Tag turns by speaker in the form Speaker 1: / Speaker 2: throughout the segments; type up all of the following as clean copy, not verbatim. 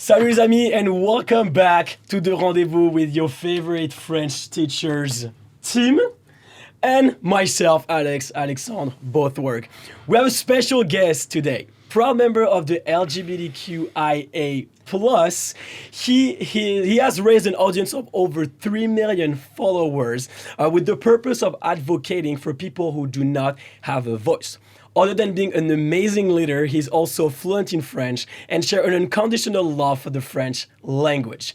Speaker 1: Salut les amis and welcome back to the Rendez-Vous with your favorite French teachers, Tim and myself, Alexandre, both work. We have a special guest today, proud member of the LGBTQIA+. He has raised an audience of over 3 million followers with the purpose of advocating for people who do not have a voice. Other than being an amazing leader, he's also fluent in French and shares an unconditional love for the French language.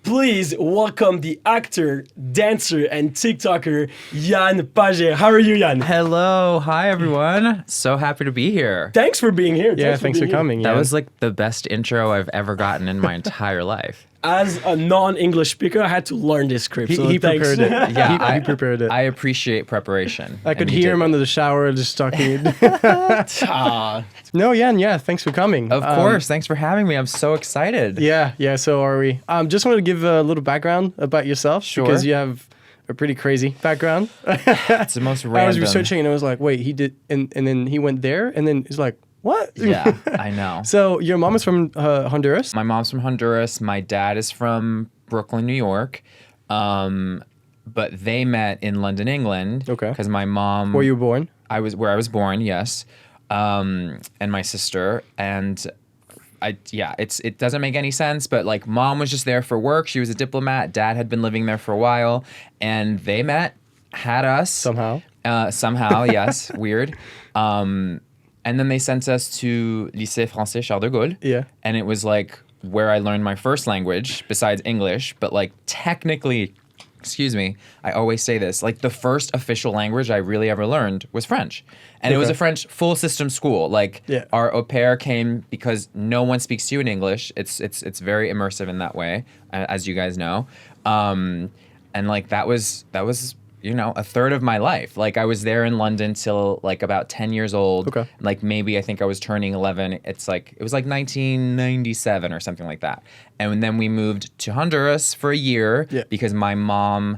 Speaker 1: Please welcome the actor, dancer, and TikToker, Yann Paget. How are you, Yann?
Speaker 2: Hello. Hi, everyone. So happy to be here.
Speaker 1: Thanks for being here.
Speaker 3: Yeah, thanks for coming.
Speaker 2: That was like the best intro I've ever gotten in my entire life.
Speaker 1: As a non-English speaker, I had to learn this script.
Speaker 3: He
Speaker 1: thanks.
Speaker 3: prepared it.
Speaker 2: Yeah,
Speaker 3: he prepared it.
Speaker 2: I appreciate preparation.
Speaker 3: I could hear him under the shower just talking. No, Jan, yeah, thanks for coming.
Speaker 2: Of course. Thanks for having me. I'm so excited.
Speaker 3: Yeah, so are we. Just wanted to give a little background about yourself.
Speaker 2: Sure.
Speaker 3: Because you have a pretty crazy background.
Speaker 2: It's the most random.
Speaker 3: I was researching and I was like, wait, he did, and then he went there, and then he's like, what?
Speaker 2: Yeah, I know.
Speaker 3: So your mom is from Honduras?
Speaker 2: My mom's from Honduras. My dad is from Brooklyn, New York. But they met in London, England.
Speaker 3: Okay.
Speaker 2: Because my mom...
Speaker 3: Where you were born?
Speaker 2: Where I was born, yes. And my sister. And it doesn't make any sense, but like mom was just there for work. She was a diplomat. Dad had been living there for a while. And they met, had us.
Speaker 3: Somehow,
Speaker 2: yes. Weird. And then they sent us to Lycée Français Charles de Gaulle.
Speaker 3: Yeah.
Speaker 2: And it was like where I learned my first language besides English, but like technically, excuse me, I always say this, like the first official language I really ever learned was French. And it was a French full system school. Like our au pair came because no one speaks to you in English. It's very immersive in that way, as you guys know. And like that was a third of my life. Like I was there in London till like about 10 years old.
Speaker 3: Okay.
Speaker 2: Like maybe I think I was turning 11. It was like 1997 or something like that. And then we moved to Honduras for a year because my mom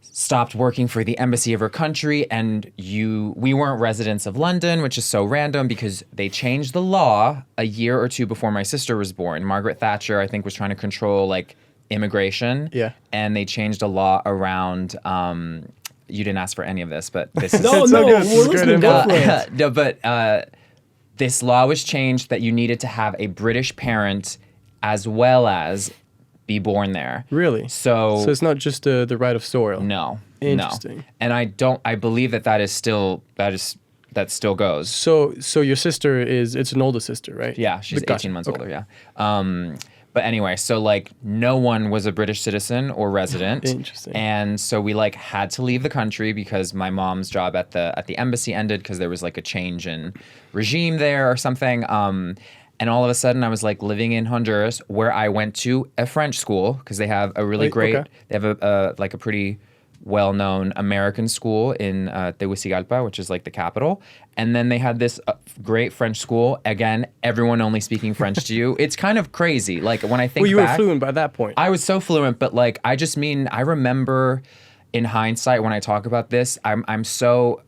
Speaker 2: stopped working for the embassy of her country, and we weren't residents of London, which is so random because they changed the law a year or two before my sister was born. Margaret Thatcher, I think, was trying to control like immigration.
Speaker 3: Yeah.
Speaker 2: And they changed a law around you didn't ask for any of this, but this is
Speaker 1: No, we're listening. Go for it.
Speaker 2: no, but this law was changed that you needed to have a British parent as well as be born there.
Speaker 3: Really?
Speaker 2: So
Speaker 3: it's not just the right of soil.
Speaker 2: No.
Speaker 3: Interesting.
Speaker 2: No. And I believe that still goes.
Speaker 3: So your sister it's an older sister, right?
Speaker 2: Yeah, she's
Speaker 3: Gotcha.
Speaker 2: 18 months older, yeah. But anyway, so like no one was a British citizen or resident.
Speaker 3: Interesting.
Speaker 2: And so we like had to leave the country because my mom's job at the embassy ended because there was like a change in regime there or something. And all of a sudden I was like living in Honduras where I went to a French school because they have a really they have a pretty well-known American school in Tegucigalpa, which is like the capital. And then they had this great French school. Again, everyone only speaking French to you. It's kind of crazy. Like when I think
Speaker 3: you
Speaker 2: back,
Speaker 3: were fluent by that point.
Speaker 2: I was so fluent, but like I remember in hindsight when I talk about this, I'm so,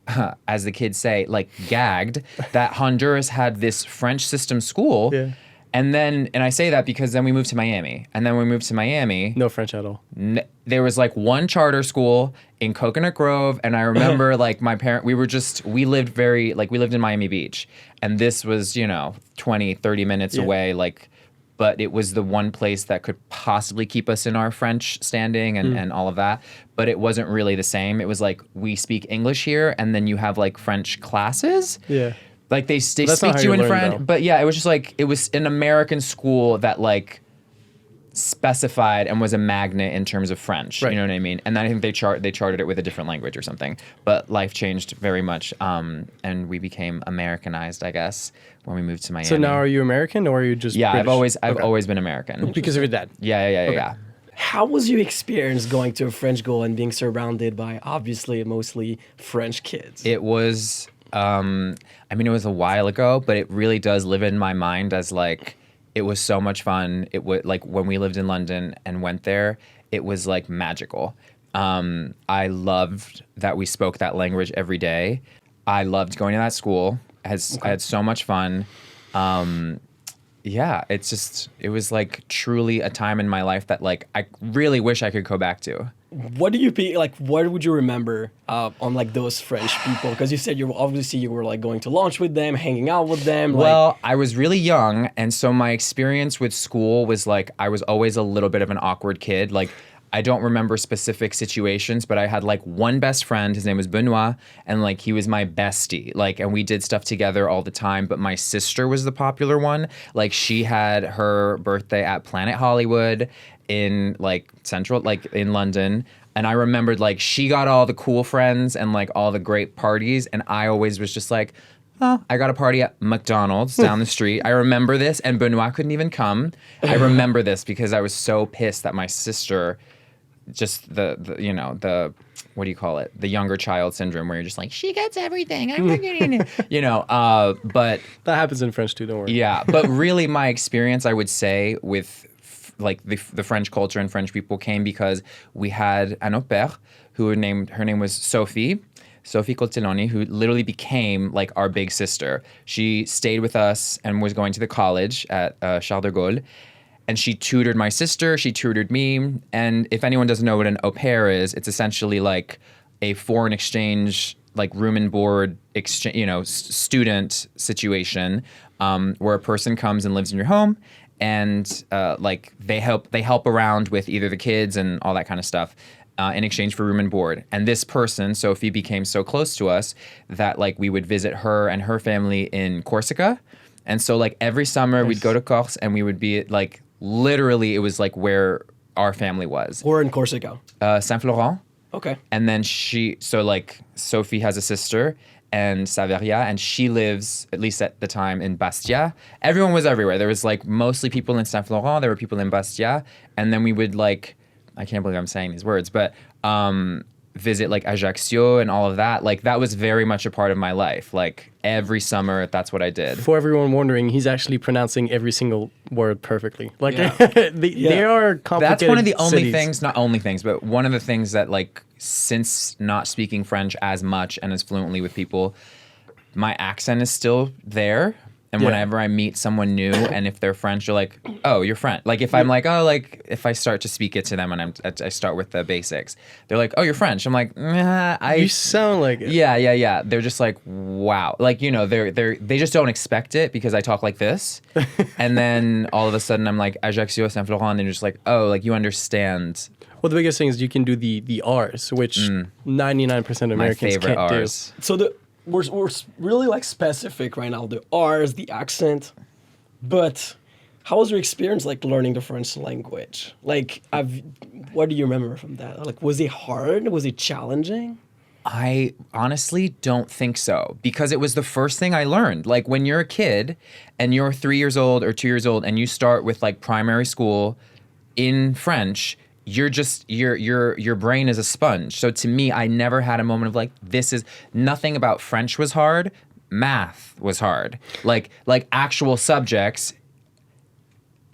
Speaker 2: as the kids say, like gagged that Honduras had this French system school.
Speaker 3: Yeah.
Speaker 2: And I say that because then we moved to Miami. And then we moved to Miami.
Speaker 3: No French at all.
Speaker 2: There was like one charter school in Coconut Grove. And I remember like we lived in Miami Beach. And this was, 20, 30 minutes away. But it was the one place that could possibly keep us in our French standing and all of that. But it wasn't really the same. It was like, we speak English here. And then you have like French classes.
Speaker 3: Yeah.
Speaker 2: Like they speak to you in French, but yeah, it was just like it was an American school that like specified and was a magnet in terms of French. Right. You know what I mean? And then I think they charted it with a different language or something. But life changed very much, and we became Americanized, I guess, when we moved to Miami.
Speaker 3: So now are you American or are you just British?
Speaker 2: I've always been American
Speaker 3: because of your dad.
Speaker 2: Yeah.
Speaker 1: How was your experience going to a French school and being surrounded by obviously mostly French kids?
Speaker 2: It was. It was a while ago, but it really does live in my mind as like, it was so much fun. It was like when we lived in London and went there, it was like magical. I loved that we spoke that language every day. I loved going to that school. I had so much fun. yeah, it was like truly a time in my life that like I really wish I could go back to.
Speaker 1: What do you like? What would you remember on like those French people? Because you said you were like going to lunch with them, hanging out with them.
Speaker 2: Well, I was really young, and so my experience with school was like I was always a little bit of an awkward kid. Like I don't remember specific situations, but I had like one best friend. His name was Benoit, and like he was my bestie. Like, and we did stuff together all the time. But my sister was the popular one. Like, she had her birthday at Planet Hollywood in like in London. And I remembered like she got all the cool friends and like all the great parties, and I always was just like, oh, I got a party at McDonald's down the street. I remember this, and Benoit couldn't even come. I remember this because I was so pissed that my sister, just the what do you call it? The younger child syndrome, where you're just like, she gets everything. I'm not getting it. But
Speaker 3: That happens in French too, don't worry.
Speaker 2: yeah, but really my experience, I would say, with like the French culture and French people came because we had an au pair her name was Sophie Coltelloni, who literally became like our big sister. She stayed with us and was going to the college at Charles de Gaulle. And she tutored my sister, she tutored me. And if anyone doesn't know what an au pair is, it's essentially like a foreign exchange, like room and board exchange, student situation, where a person comes and lives in your home, and like they help around with either the kids and all that kind of stuff. In exchange for room and board. And this person, Sophie, became so close to us that like we would visit her and her family in Corsica. And so like every summer we'd go to Corse, and we would be like, literally it was like where our family was.
Speaker 1: Or in Corsica.
Speaker 2: Saint-Florent.
Speaker 1: Okay.
Speaker 2: And then Sophie has a sister, and Saveria, and she lives, at least at the time, in Bastia. Everyone was everywhere. There was like mostly people in Saint-Florent, there were people in Bastia, and then we would like, I can't believe I'm saying these words, but visit like Ajaccio and all of that. Like that was very much a part of my life. Like every summer, that's what I did.
Speaker 3: For everyone wondering, he's actually pronouncing every single word perfectly. Like
Speaker 1: Yeah.
Speaker 3: they are complicated.
Speaker 2: That's one of the only
Speaker 3: cities.
Speaker 2: things, not only things, but one of the things that like, since not speaking French as much and as fluently with people, my accent is still there. And
Speaker 3: Yeah.
Speaker 2: whenever I meet someone new, and if they're French, you're like, oh, you're French. Like if I'm like, oh, like if I start to speak it to them and I start with the basics, they're like, oh, you're French. I'm like,
Speaker 3: You sound like it.
Speaker 2: yeah. They're just like, wow. Like, they just don't expect it because I talk like this. And then all of a sudden I'm like, Ajaccio, Saint-Florent, and they're just like, oh, like you understand.
Speaker 3: Well, the biggest thing is you can do the R's, which 99% of
Speaker 2: My
Speaker 3: Americans
Speaker 2: favorite
Speaker 3: can't
Speaker 2: R's.
Speaker 1: So we're really like specific right now, the R's, the accent. But how was your experience like learning the French language? Like, what do you remember from that? Like, was it hard? Was it challenging?
Speaker 2: I honestly don't think so, because it was the first thing I learned. Like when you're a kid and you're 3 years old or 2 years old and you start with like primary school in French, your brain is a sponge. So to me, I never had a moment of like, nothing about French was hard. Math was hard. Like actual subjects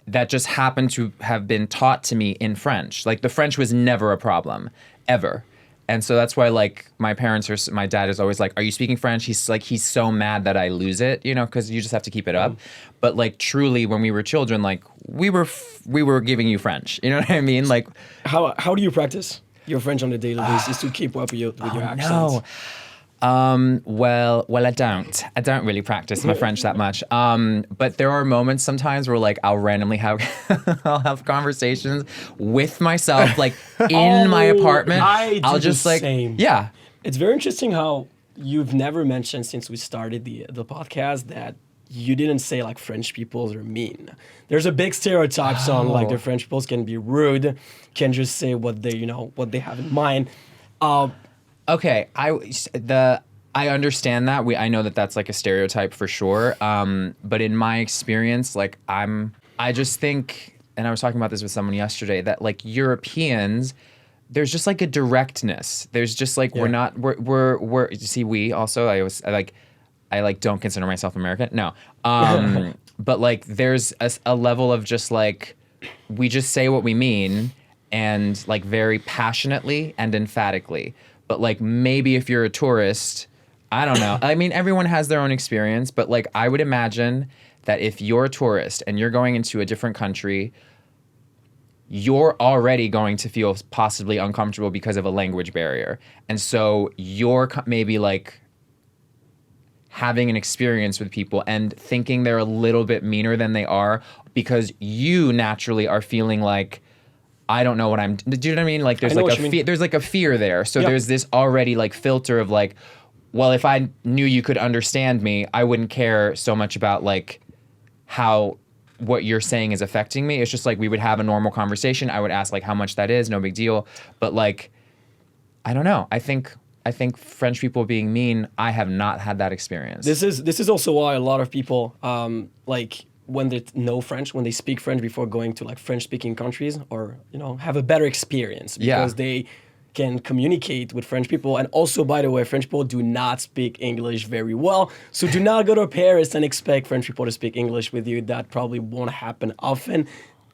Speaker 2: that just happened to have been taught to me in French. Like the French was never a problem, ever. And so that's why like my dad is always like, are you speaking French? He's so mad that I lose it, because you just have to keep it up. But like truly when we were children, like we were giving you French. You know what I mean? Like
Speaker 1: How do you practice your French on a daily basis to keep up with your accents?
Speaker 2: no. Well, I don't really practice my French that much. But there are moments sometimes where like I'll randomly have I'll have conversations with myself, like in my apartment. I'll just like,
Speaker 1: same.
Speaker 2: yeah.
Speaker 1: It's very interesting how you've never mentioned since we started the podcast that you didn't say like French people are mean. There's a big stereotypes on like the French people can be rude, can just say what they have in mind.
Speaker 2: Okay, I understand that. I know that that's like a stereotype for sure. But in my experience, like I just think, and I was talking about this with someone yesterday, that like Europeans, there's just like a directness. There's just like we're see, we also I don't consider myself American. No. But like there's a level of just like we just say what we mean, and like very passionately and emphatically. But like maybe if you're a tourist, I don't know. I mean, everyone has their own experience, but like I would imagine that if you're a tourist and you're going into a different country, you're already going to feel possibly uncomfortable because of a language barrier. And so you're maybe like having an experience with people and thinking they're a little bit meaner than they are because you naturally are feeling like, I don't know what I'm, do you know what I mean? Like there's like there's like a fear there. So there's this already like filter of like, well, if I knew you could understand me, I wouldn't care so much about like how what you're saying is affecting me. It's just like we would have a normal conversation. I would ask like how much that is, no big deal. But like, I don't know. I think French people being mean, I have not had that experience.
Speaker 1: This is also why a lot of people like when they know French, when they speak French before going to like French speaking countries or, you know, have a better experience because they can communicate with French people. And also, by the way, French people do not speak English very well. So do not go to Paris and expect French people to speak English with you. That probably won't happen often.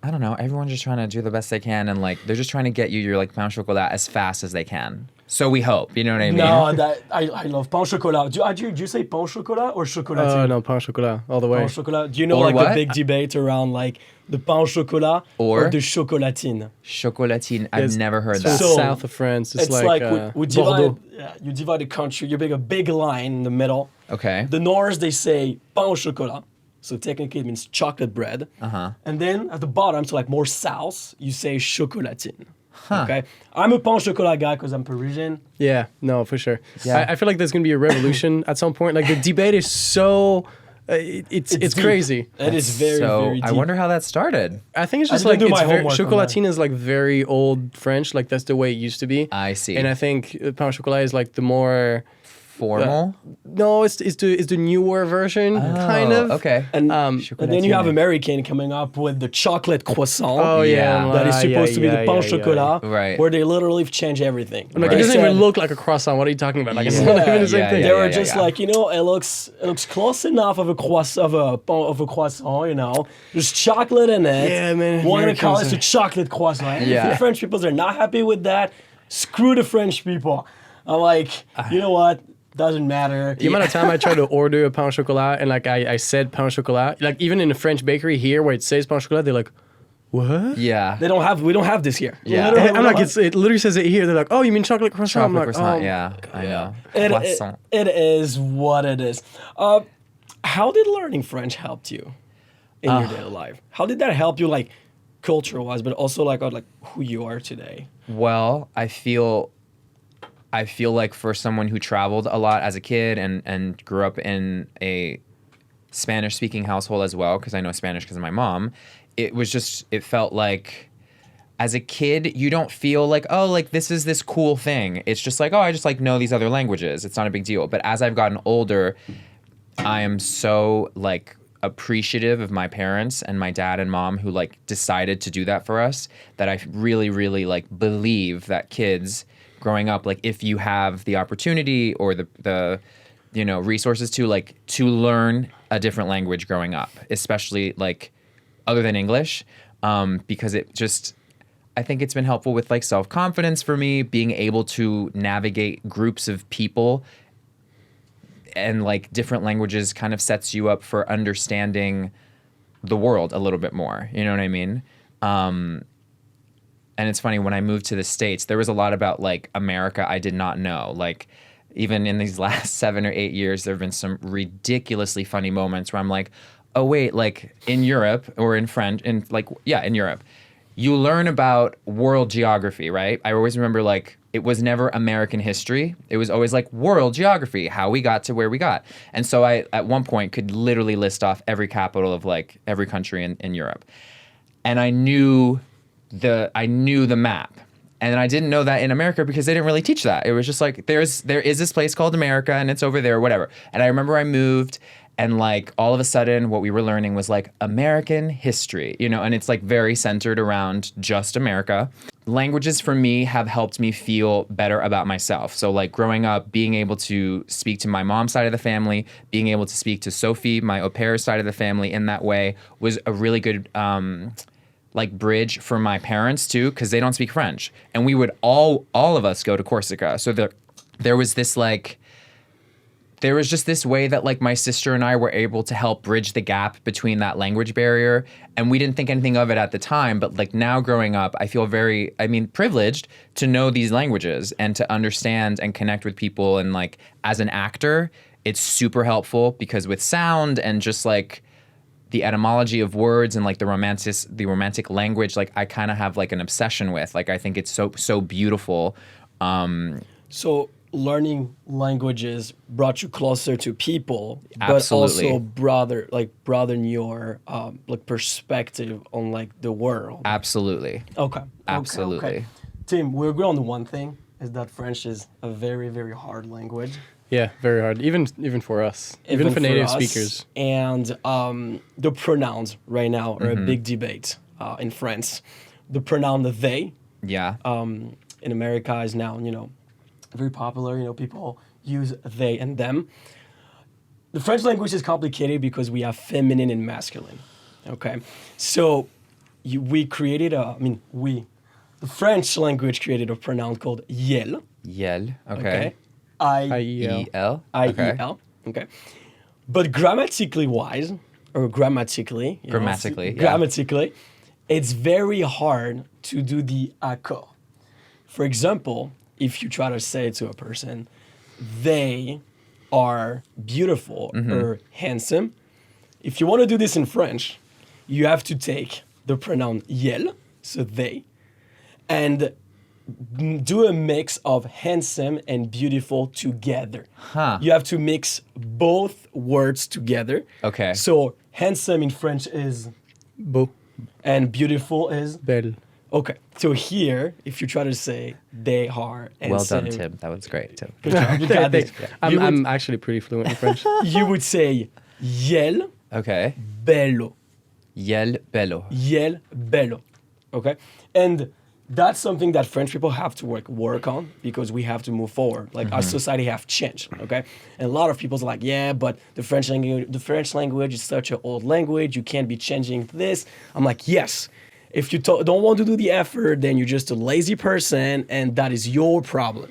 Speaker 2: I don't know. Everyone's just trying to do the best they can, and like they're just trying to get you your like pain au chocolat as fast as they can. So we hope, you know what I mean?
Speaker 1: No, I love pain au chocolat. Do you say pain au chocolat or chocolatine?
Speaker 3: No, pain au chocolat all the way.
Speaker 1: Pain au chocolat. Do you know
Speaker 2: Or
Speaker 1: like
Speaker 2: what?
Speaker 1: the big debate around like the pain au chocolat or the chocolatine?
Speaker 2: Chocolatine. I've never heard
Speaker 3: So
Speaker 2: that.
Speaker 3: it's south of France. It's like
Speaker 1: we
Speaker 3: Bordeaux.
Speaker 1: you divide the country. You make a big line in the middle.
Speaker 2: Okay.
Speaker 1: The North they say pain au chocolat. So technically it means chocolate bread. And then at the bottom, so like more south, you say chocolatine. Okay. I'm a pain au chocolat guy because I'm Parisian.
Speaker 3: Yeah, no, for sure.
Speaker 2: Yeah.
Speaker 3: I feel like there's gonna be a revolution at some point. Like the debate is so, it's
Speaker 1: deep.
Speaker 3: crazy.
Speaker 1: It is very,
Speaker 2: So
Speaker 1: very deep.
Speaker 2: I wonder how that started.
Speaker 3: I think it's just
Speaker 1: I
Speaker 3: like
Speaker 1: didn't do
Speaker 3: it's
Speaker 1: my
Speaker 3: very,
Speaker 1: homework on
Speaker 3: chocolatine is like very old French. Like that's the way it used to be.
Speaker 2: I see.
Speaker 3: And I think pain au chocolat is like the more.
Speaker 2: Formal?
Speaker 3: No, it's the newer version, kind of.
Speaker 2: Okay.
Speaker 1: And then you have
Speaker 2: Chocolatine.
Speaker 1: American coming up with the chocolate croissant.
Speaker 3: Oh
Speaker 2: Yeah.
Speaker 3: yeah,
Speaker 1: That is supposed to be the pain au
Speaker 3: yeah.
Speaker 1: chocolat,
Speaker 2: Right.
Speaker 1: where they literally change everything.
Speaker 3: I'm like,
Speaker 2: Right.
Speaker 3: it doesn't
Speaker 1: They
Speaker 3: even
Speaker 1: said-
Speaker 3: look like a croissant. What are you talking about? Like, it's
Speaker 2: Yeah.
Speaker 3: not even the same
Speaker 2: Yeah,
Speaker 3: thing.
Speaker 1: They
Speaker 2: yeah,
Speaker 1: were
Speaker 2: yeah,
Speaker 1: just
Speaker 2: yeah.
Speaker 1: like, you know, it looks close enough of a croissant, of a croissant, you know. There's chocolate in it.
Speaker 3: Yeah, man,
Speaker 1: We're gonna call
Speaker 3: Americans
Speaker 1: it a chocolate croissant. And
Speaker 2: Yeah.
Speaker 1: if the French people are not happy with that, screw the French people. I'm like, you know what? Doesn't matter.
Speaker 3: The amount of time I tried to order a pain au chocolat and like I said pain au chocolat, like even in a French bakery here where it says pain au chocolat, they're like, what?
Speaker 2: Yeah.
Speaker 1: We don't have this here.
Speaker 2: Yeah.
Speaker 1: Literally, we
Speaker 3: I'm like,
Speaker 1: don't have-
Speaker 3: it literally says it here. They're like, oh, you mean chocolate croissant?
Speaker 2: Chocolate
Speaker 3: I'm like,
Speaker 2: croissant.
Speaker 3: oh.
Speaker 2: Yeah. I know.
Speaker 1: It-
Speaker 2: Croissant.
Speaker 1: it is what it is. How did learning French help you in your daily life? How did that help you, like culture-wise, but also like who you are today?
Speaker 2: Well, I feel like for someone who traveled a lot as a kid and grew up in a Spanish speaking household as well, because I know Spanish because of my mom, it felt like as a kid, you don't feel like, oh, like this is this cool thing. It's just like, oh, I just like know these other languages. It's not a big deal. But as I've gotten older, I am so like appreciative of my parents and my dad and mom who like decided to do that for us, that I really, really like believe that kids growing up, like if you have the opportunity or the you know resources to learn a different language growing up, especially like other than English, because I think it's been helpful with like self-confidence for me, being able to navigate groups of people, and like different languages kind of sets you up for understanding the world a little bit more. You know what I mean? And it's funny, when I moved to the States, there was a lot about like America I did not know. Like even in these last 7 or 8 years, there have been some ridiculously funny moments where I'm like, oh wait, like in Europe or in French, in Europe, you learn about world geography, right? I always remember like it was never American history. It was always like world geography, how we got to where we got. And so I, at one point, could literally list off every capital of like every country in Europe. And I knew the map. And I didn't know that in America because they didn't really teach that. It was just like, there is this place called America and it's over there, whatever. And I remember I moved and like all of a sudden what we were learning was like American history, you know, and it's like very centered around just America. Languages for me have helped me feel better about myself. So like growing up, being able to speak to my mom's side of the family, being able to speak to Sophie, my au pair side of the family in that way was a really good like bridge for my parents too, because they don't speak French. And we would all of us go to Corsica. So there was this like there was just this way that like my sister and I were able to help bridge the gap between that language barrier. And we didn't think anything of it at the time. But like now growing up, I feel privileged to know these languages and to understand and connect with people. And like as an actor, it's super helpful because with sound and just like the etymology of words and like the romantic language, like I kind of have like an obsession with. Like I think it's so beautiful.
Speaker 1: So learning languages brought you closer to people,
Speaker 2: Absolutely.
Speaker 1: but also broaden your like perspective on like the world.
Speaker 2: Absolutely.
Speaker 1: Okay.
Speaker 2: Absolutely.
Speaker 1: Okay. Tim, we agree on the one thing is that French is a very, very hard language.
Speaker 3: Yeah, very hard. Even for us. Even for native
Speaker 1: us.
Speaker 3: speakers.
Speaker 1: And the pronouns right now are a big debate in France. The pronoun they
Speaker 2: Yeah.
Speaker 1: in America is now, very popular. People use they and them. The French language is complicated because we have feminine and masculine. Okay, so the French language created a pronoun called yel.
Speaker 2: Yel. Okay.
Speaker 1: Okay.
Speaker 3: IEL.
Speaker 2: E-L.
Speaker 1: I-E-L. Okay. But grammatically, it's very hard to do the accord. For example, if you try to say to a person, they are beautiful or handsome, if you want to do this in French, you have to take the pronoun yel, so they, and do a mix of handsome and beautiful together.
Speaker 2: Huh.
Speaker 1: You have to mix both words together.
Speaker 2: Okay.
Speaker 1: So handsome in French is
Speaker 3: Beau.
Speaker 1: and beautiful is
Speaker 3: Belle.
Speaker 1: okay. So here, if you try to say they are and
Speaker 2: Well
Speaker 1: say,
Speaker 2: done, Tim. That was great, Tim.
Speaker 1: Good job, you got this.
Speaker 3: I'm actually pretty fluent in French.
Speaker 1: You would say yel
Speaker 2: Okay.
Speaker 1: bello.
Speaker 2: Yel bello.
Speaker 1: Yel bello. Okay? And that's something that French people have to work on because we have to move forward. Like our society have changed, okay? And a lot of people are like, yeah, but the French language is such an old language. You can't be changing this. I'm like, yes. If you don't want to do the effort, then you're just a lazy person, and that is your problem.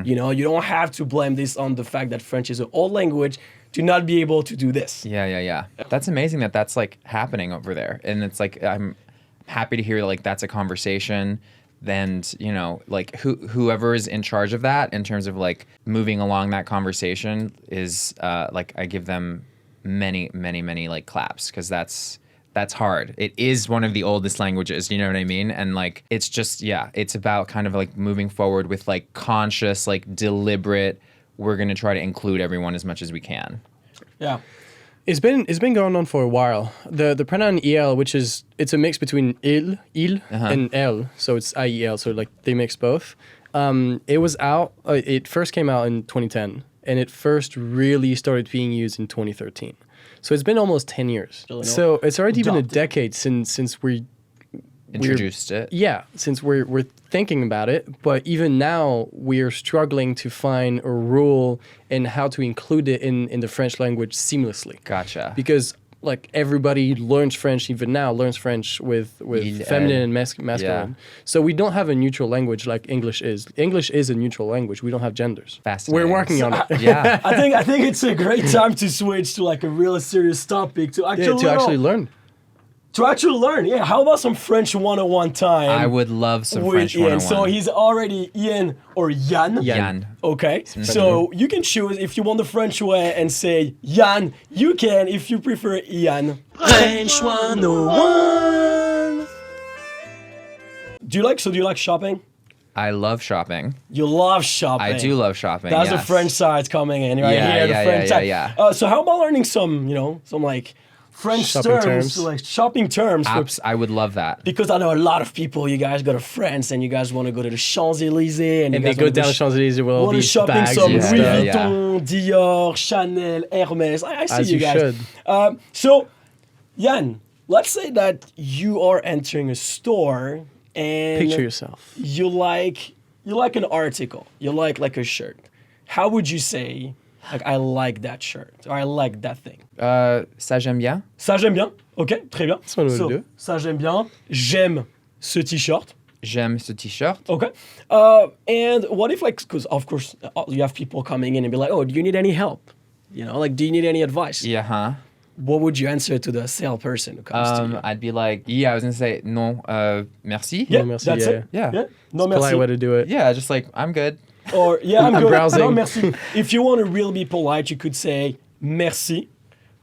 Speaker 1: You don't have to blame this on the fact that French is an old language to not be able to do this.
Speaker 2: Yeah. That's amazing that that's like happening over there. And it's like, I'm happy to hear like that's a conversation. Then, like whoever is in charge of that in terms of like moving along that conversation is like I give them many like claps because that's hard. It is one of the oldest languages, you know what I mean? And like it's just it's about kind of like moving forward with like conscious, like deliberate, we're going to try to include everyone as much as we can.
Speaker 1: Yeah.
Speaker 3: It's been going on for a while. The pronoun el, it's a mix between il, and el, so it's IEL, so like they mix both. It first came out in 2010, and it first really started being used in 2013. So it's been almost 10 years. So it's already been a decade since we
Speaker 2: Introduced it.
Speaker 3: Yeah, since we're thinking about it, but even now we're struggling to find a rule in how to include it in the French language seamlessly.
Speaker 2: Gotcha.
Speaker 3: Because like everybody learns French even now, learns French with feminine and masculine.
Speaker 2: Yeah.
Speaker 3: So we don't have a neutral language like English is. English is a neutral language. We don't have genders.
Speaker 2: Fascinating.
Speaker 3: We're working on it.
Speaker 2: Yeah.
Speaker 1: I think it's a great time to switch to like a real serious topic to actually
Speaker 3: Learn.
Speaker 1: To actually learn, yeah. How about some French 101 time?
Speaker 2: I would love some
Speaker 1: with
Speaker 2: French
Speaker 1: Ian.
Speaker 2: 101.
Speaker 1: So he's already Ian or Yann.
Speaker 2: Yan.
Speaker 1: Okay. So you can choose if you want the French way and say Yann. You can if you prefer Ian. French 101. Do you like shopping?
Speaker 2: I love shopping.
Speaker 1: You love shopping.
Speaker 2: I do love shopping.
Speaker 1: That's
Speaker 2: yes.
Speaker 1: the French side coming in right
Speaker 2: Yeah,
Speaker 1: here. The
Speaker 2: yeah,
Speaker 1: French
Speaker 2: yeah,
Speaker 1: side.
Speaker 2: yeah.
Speaker 1: So how about learning some like French
Speaker 3: Shopping terms.
Speaker 1: like shopping terms?
Speaker 2: I would love that.
Speaker 1: Because I know a lot of people, you guys go to France and you guys want to go to the Champs-Élysées. And
Speaker 3: they go down the Champs-Élysées with all
Speaker 1: want to
Speaker 3: these
Speaker 1: shopping
Speaker 3: bags
Speaker 1: some
Speaker 3: and
Speaker 1: Louis
Speaker 3: stuff.
Speaker 1: Vuitton, Dior, Chanel, Hermes. I see
Speaker 3: As
Speaker 1: you
Speaker 3: you
Speaker 1: guys.
Speaker 3: should.
Speaker 1: So, Yann, let's say that you are entering a store and
Speaker 3: Picture yourself.
Speaker 1: you like an article, you like a shirt. How would you say, like, I like that shirt, or I like that thing?
Speaker 2: Ça j'aime bien.
Speaker 1: Ça j'aime bien. Ok, très bien.
Speaker 3: That's one way to do it.
Speaker 1: Ça j'aime bien. J'aime ce t-shirt.
Speaker 2: J'aime ce t-shirt.
Speaker 1: Okay. And what if, like, because of course you have people coming in and be like, oh, do you need any help? You know, like, do you need any advice?
Speaker 2: Yeah, huh?
Speaker 1: What would you answer to the salesperson who comes to you?
Speaker 2: I'd be like, I was gonna say non, merci.
Speaker 1: Yeah,
Speaker 3: No, merci,
Speaker 1: that's
Speaker 3: yeah,
Speaker 1: it.
Speaker 2: yeah.
Speaker 1: No,
Speaker 3: Polite
Speaker 1: merci.
Speaker 3: way to do it.
Speaker 2: Yeah, just like I'm good.
Speaker 1: Or, I'm good.
Speaker 3: browsing.
Speaker 1: No, merci. If you want to really be polite, you could say, merci,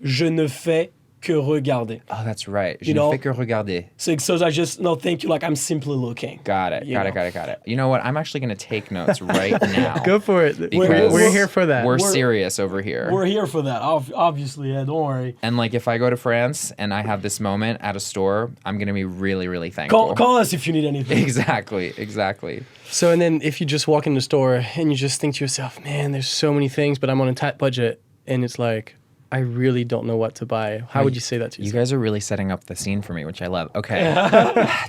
Speaker 1: je ne fais que regarder.
Speaker 2: Oh, that's right. Je
Speaker 1: You
Speaker 2: ne
Speaker 1: know-
Speaker 2: fais que regarder.
Speaker 1: So I just, no, thank you, like, I'm simply looking.
Speaker 2: Got it.
Speaker 1: You
Speaker 2: Got
Speaker 1: know.
Speaker 2: it. You know what? I'm actually gonna take notes right now.
Speaker 3: Go for it.
Speaker 2: Because
Speaker 3: We're here for that.
Speaker 2: We're serious over here.
Speaker 1: We're here for that, obviously, yeah, don't worry.
Speaker 2: And like, if I go to France and I have this moment at a store, I'm gonna be really, really thankful.
Speaker 1: Call us if you need anything.
Speaker 2: Exactly.
Speaker 3: So, and then if you just walk in the store and you just think to yourself, man, there's so many things, but I'm on a tight budget, and it's like, I really don't know what to buy. How would you say that to
Speaker 2: You
Speaker 3: yourself?
Speaker 2: guys are really setting up the scene for me, which I love. Okay.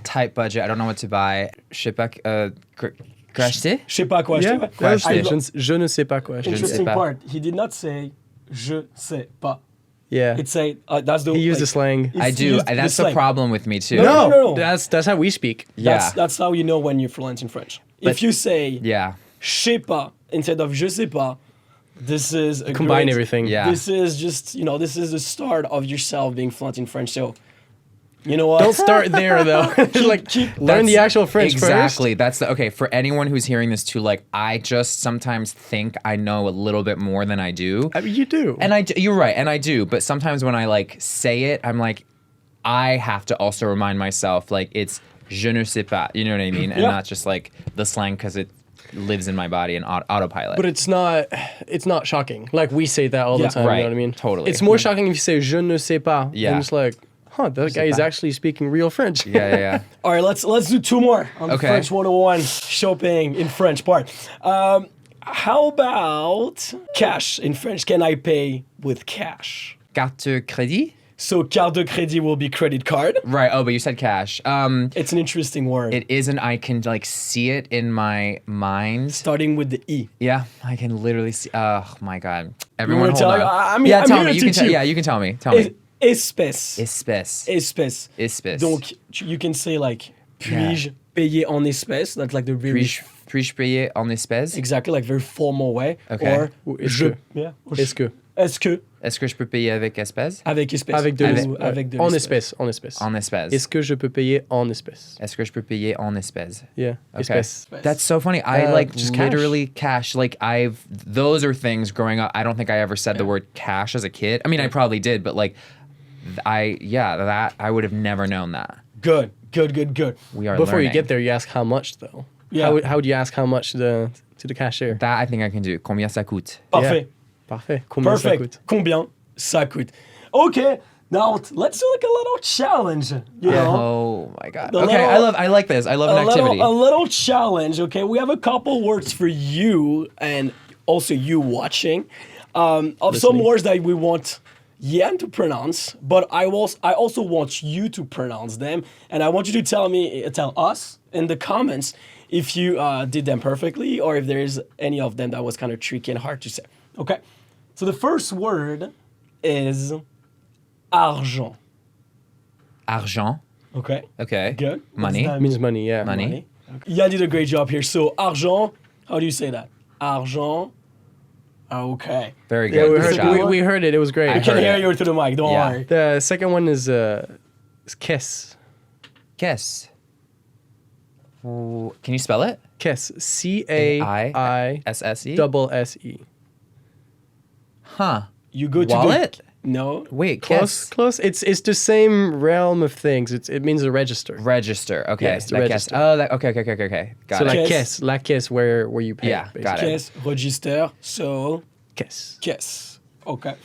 Speaker 2: Tight budget. I don't know what to buy. Je sais pas, acheter?
Speaker 1: Je sais pas quoi
Speaker 3: Yeah,
Speaker 1: acheter.
Speaker 3: that's
Speaker 1: I
Speaker 3: it.
Speaker 1: love-
Speaker 3: Je ne sais pas quoi acheter.
Speaker 1: Interesting
Speaker 2: pas.
Speaker 1: part. He did not say je sais pas.
Speaker 3: Yeah.
Speaker 1: It say that's the
Speaker 3: He used
Speaker 1: like,
Speaker 3: the slang.
Speaker 1: it's
Speaker 2: I do.
Speaker 1: used
Speaker 2: That's the
Speaker 1: slang.
Speaker 2: problem with me too.
Speaker 1: No.
Speaker 3: That's how we speak.
Speaker 2: Yeah.
Speaker 1: That's how you know when you're fluent in French.
Speaker 3: But-
Speaker 1: If you say
Speaker 2: Yeah.
Speaker 1: je sais pas instead of je sais pas, this is a
Speaker 3: Combine
Speaker 1: great-
Speaker 3: everything.
Speaker 2: Yeah.
Speaker 1: This is just this is the start of yourself being fluent in French. So, you know what?
Speaker 3: Don't start there though. Like learn the
Speaker 2: That's-
Speaker 3: actual French
Speaker 2: Exactly. That's okay. For anyone who's hearing this too, like I just sometimes think I know a little bit more than I do.
Speaker 3: first. I mean, you do.
Speaker 2: And you're right, and I do. But sometimes when I like say it, I'm like, I have to also remind myself like it's je ne sais pas. You know what I mean? And
Speaker 1: Yeah.
Speaker 2: not just like the slang because it lives in my body in autopilot.
Speaker 3: But it's not shocking. Like we say that all
Speaker 1: Yeah.
Speaker 3: the time.
Speaker 2: Right.
Speaker 3: You know what I mean?
Speaker 2: Totally.
Speaker 3: It's more shocking if you say je ne sais pas.
Speaker 2: Yeah.
Speaker 3: And it's like, that guy is
Speaker 2: pas.
Speaker 3: actually speaking real French.
Speaker 2: yeah.
Speaker 1: All right, let's do two more on the
Speaker 2: Okay.
Speaker 1: French 101 shopping in French part. How about cash in French? Can I pay with cash?
Speaker 2: Carte crédit?
Speaker 1: So carte de crédit will be credit card.
Speaker 2: Right. Oh, but you said cash.
Speaker 1: It's an interesting word.
Speaker 2: It isn't. I can like see it in my mind.
Speaker 1: Starting with the E.
Speaker 2: Yeah, I can literally see. Oh my god!
Speaker 1: You
Speaker 2: Everyone,
Speaker 1: wanna
Speaker 2: hold
Speaker 1: tell
Speaker 2: on.
Speaker 1: you? I mean,
Speaker 2: yeah,
Speaker 1: I'm
Speaker 2: tell
Speaker 1: here
Speaker 2: me.
Speaker 1: to
Speaker 2: You can
Speaker 1: teach
Speaker 2: tell.
Speaker 1: you.
Speaker 2: Yeah, you can tell me. Tell me.
Speaker 1: Espèce.
Speaker 2: Espèce.
Speaker 1: Espèce.
Speaker 2: Espèce.
Speaker 1: Donc, you can say like, puis-je payer en espèces? That's like the very
Speaker 2: Puis-je payer en espèces?
Speaker 1: exactly like very formal way.
Speaker 2: Okay.
Speaker 1: Or
Speaker 3: Ou est-ce
Speaker 1: je.
Speaker 3: que?
Speaker 1: Yeah. Or
Speaker 3: Est-ce que?
Speaker 1: Est-ce que
Speaker 2: Est-ce que je peux payer avec espèces?
Speaker 1: avec espèces?
Speaker 3: Avec de
Speaker 1: Ou
Speaker 3: l'espèce.
Speaker 1: avec de
Speaker 3: En
Speaker 1: l'espèce.
Speaker 3: espèces. En espèces.
Speaker 2: En espèces.
Speaker 3: Est-ce que je peux payer en espèces?
Speaker 2: Est-ce que je peux payer en espèces?
Speaker 3: Yeah.
Speaker 2: Okay.
Speaker 3: Espèces.
Speaker 2: That's so funny. I like
Speaker 3: just cash.
Speaker 2: literally cash. Like those are things growing up. I don't think I ever said the word cash as a kid. I mean, I probably did, but like, that I would have never known that.
Speaker 1: Good.
Speaker 2: We are
Speaker 3: Before you
Speaker 2: learning.
Speaker 3: get there, you ask how much though.
Speaker 1: Yeah.
Speaker 3: How would you ask how much to the cashier?
Speaker 2: That I think I can do. Combien ça coûte?
Speaker 1: Parfait.
Speaker 3: Parfait. Combien ça
Speaker 1: Perfect.
Speaker 3: coûte?
Speaker 1: Combien ça coûte? Okay. Now let's do like a little challenge. You know?
Speaker 2: Oh my god.
Speaker 1: The
Speaker 2: Okay,
Speaker 1: little-
Speaker 2: I like this. I love an activity.
Speaker 1: A little challenge, okay? We have a couple words for you and also you watching of some
Speaker 3: Listening.
Speaker 1: words that we want Yan to pronounce, but I also want you to pronounce them, and I want you to tell us in the comments if you did them perfectly or if there's any of them that was kind of tricky and hard to say. Okay? So the first word is argent.
Speaker 2: Argent.
Speaker 1: Okay?
Speaker 2: Okay.
Speaker 1: Good.
Speaker 2: Money.
Speaker 1: What's that
Speaker 3: Means money, yeah.
Speaker 2: Money.
Speaker 1: Okay. Yan did a great job here. So, argent, how do you say that? Argent. Okay.
Speaker 2: Very
Speaker 3: Yeah,
Speaker 2: good.
Speaker 3: we
Speaker 2: Good
Speaker 3: heard,
Speaker 2: job.
Speaker 3: we heard it. It was great.
Speaker 2: I
Speaker 1: I can
Speaker 2: heard
Speaker 1: hear
Speaker 2: it.
Speaker 1: you through the mic, don't
Speaker 2: Yeah.
Speaker 1: worry.
Speaker 3: The second one is caisse.
Speaker 2: Caisse. Can you spell it?
Speaker 3: Caisse. CAISSE.
Speaker 2: SSE. Huh.
Speaker 1: You go to
Speaker 2: Wallet?
Speaker 1: No.
Speaker 2: Wait,
Speaker 3: Close,
Speaker 2: caisse.
Speaker 3: close. It's the same realm of things. It means a register.
Speaker 2: Register. Okay.
Speaker 3: Yeah, it's the
Speaker 2: La caisse.
Speaker 3: register.
Speaker 2: Oh, okay. Got
Speaker 3: So
Speaker 2: it.
Speaker 3: like
Speaker 1: Caisse.
Speaker 3: la caisse where you pay.
Speaker 2: Yeah, got it.
Speaker 1: Caisse, register, so
Speaker 3: Caisse.
Speaker 1: caisse. Okay.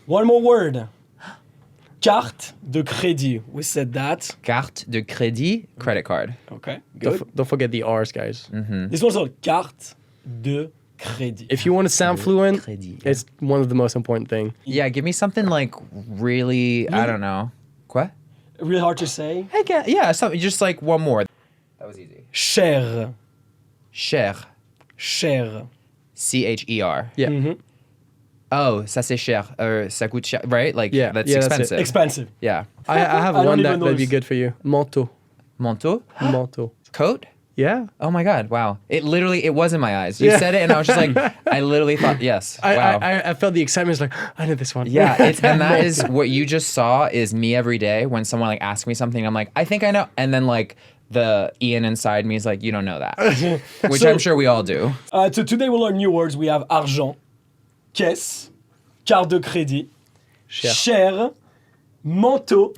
Speaker 1: One more word. Carte de crédit. We said that.
Speaker 2: Carte de crédit, credit card.
Speaker 1: Okay. Good.
Speaker 3: Don't forget the R's, guys.
Speaker 1: This one's called carte de crédit.
Speaker 3: If you want to sound fluent,
Speaker 2: crédit.
Speaker 3: it's one of the most important thing.
Speaker 2: Yeah, give me something like really, I don't know. Quoi?
Speaker 1: Really hard to say.
Speaker 2: Yeah, something just like one more. That was easy.
Speaker 1: Cher.
Speaker 2: Cher.
Speaker 1: Cher.
Speaker 2: CHER.
Speaker 3: Yeah.
Speaker 2: Oh, ça c'est cher. Ça coûte cher, right? Like,
Speaker 3: Yeah,
Speaker 2: that's
Speaker 3: yeah, that's it.
Speaker 2: expensive.
Speaker 1: Expensive.
Speaker 2: Yeah.
Speaker 3: I have
Speaker 1: I don't
Speaker 3: one
Speaker 1: even
Speaker 3: that'd be
Speaker 1: notice.
Speaker 3: good for you. Manteau.
Speaker 2: Manteau?
Speaker 3: Manteau.
Speaker 2: Coat?
Speaker 3: Yeah.
Speaker 2: Oh my God! Wow! It was in my eyes. You said it, and I was just like, I literally thought, yes. Wow.
Speaker 3: I felt the excitement. It's like, I know this one.
Speaker 2: Yeah, and that is what you just saw is me every day when someone like asks me something. I'm like, I think I know, and then like the Ian inside me is like, you don't know that, which
Speaker 1: So-
Speaker 2: I'm sure we all do.
Speaker 1: So today we'll learn new words. We have argent, caisse, carte de crédit, cher, manteau,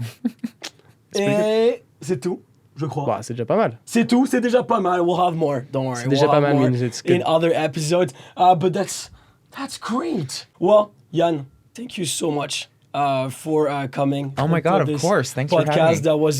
Speaker 1: et c'est tout, je crois.
Speaker 3: Bah, c'est déjà pas mal.
Speaker 1: C'est tout, c'est déjà pas mal. We'll have more, don't worry.
Speaker 3: C'est déjà
Speaker 1: We'll
Speaker 3: pas
Speaker 1: have
Speaker 3: mal
Speaker 1: more
Speaker 3: means it's good.
Speaker 1: in other episodes. But that's great. Well, Jan, thank you so much for coming.
Speaker 2: Oh my
Speaker 1: to
Speaker 2: God, of
Speaker 1: this
Speaker 2: course. Thanks for having
Speaker 1: podcast.
Speaker 2: me.
Speaker 1: That was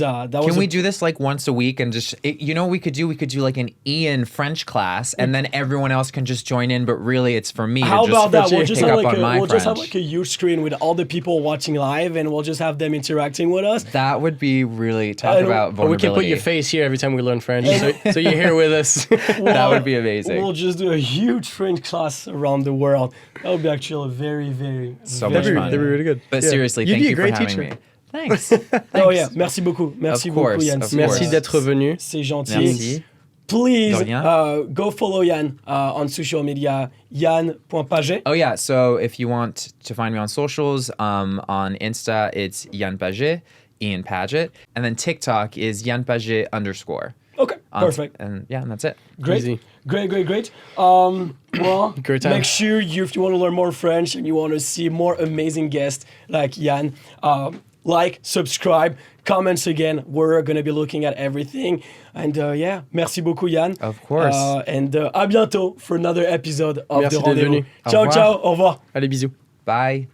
Speaker 2: Can we do this like once a week and just, you know what we could do? We could do like an Ian French class and then everyone else can just join in, but really it's for me
Speaker 1: How
Speaker 2: to
Speaker 1: about
Speaker 2: just
Speaker 1: that? We'll just
Speaker 2: pick
Speaker 1: have
Speaker 2: up
Speaker 1: like
Speaker 2: on my
Speaker 1: we'll just have
Speaker 2: French.
Speaker 1: like a huge screen with all the people watching live, and we'll just have them interacting with us.
Speaker 2: That would be really, talk
Speaker 1: And-
Speaker 2: about
Speaker 3: Or we
Speaker 2: vulnerability.
Speaker 3: can put your face here every time we learn French, so you're here with us.
Speaker 2: That would be amazing.
Speaker 1: We'll just do a huge French class around the world. That would be actually very, very,
Speaker 2: So
Speaker 1: very
Speaker 2: much fun.
Speaker 3: That'd be really good.
Speaker 2: But
Speaker 3: Yeah.
Speaker 2: seriously,
Speaker 3: You'd
Speaker 2: thank
Speaker 3: be a
Speaker 2: you for
Speaker 3: great
Speaker 2: having
Speaker 3: teacher.
Speaker 2: me. Thanks.
Speaker 1: Oh yeah, merci beaucoup. Merci
Speaker 2: Of course,
Speaker 1: beaucoup, Yann.
Speaker 2: of
Speaker 3: Merci
Speaker 2: course.
Speaker 3: d'être venu.
Speaker 1: C'est gentil.
Speaker 2: Merci.
Speaker 1: Please
Speaker 2: De rien.
Speaker 1: go follow Yann on social media, yan.paget.
Speaker 2: Oh yeah, so if you want to find me on socials, on Insta, it's Yann Paget, Ian Paget, and then TikTok is Yann Paget _
Speaker 1: Okay, perfect.
Speaker 2: And yeah, and that's it.
Speaker 1: Great.
Speaker 3: Easy.
Speaker 1: Great. Well,
Speaker 3: Great time.
Speaker 1: make sure if you want to learn more French and you want to see more amazing guests like Yann, like, subscribe, comments again. We're going to be looking at everything. And yeah, merci beaucoup, Yann.
Speaker 2: Of course.
Speaker 1: And à bientôt for another episode of
Speaker 3: Merci
Speaker 1: The
Speaker 3: d'être
Speaker 1: Rendez-Vous.
Speaker 3: venu.
Speaker 1: Ciao,
Speaker 2: Au revoir.
Speaker 1: ciao. Au revoir.
Speaker 3: Allez, bisous.
Speaker 2: Bye.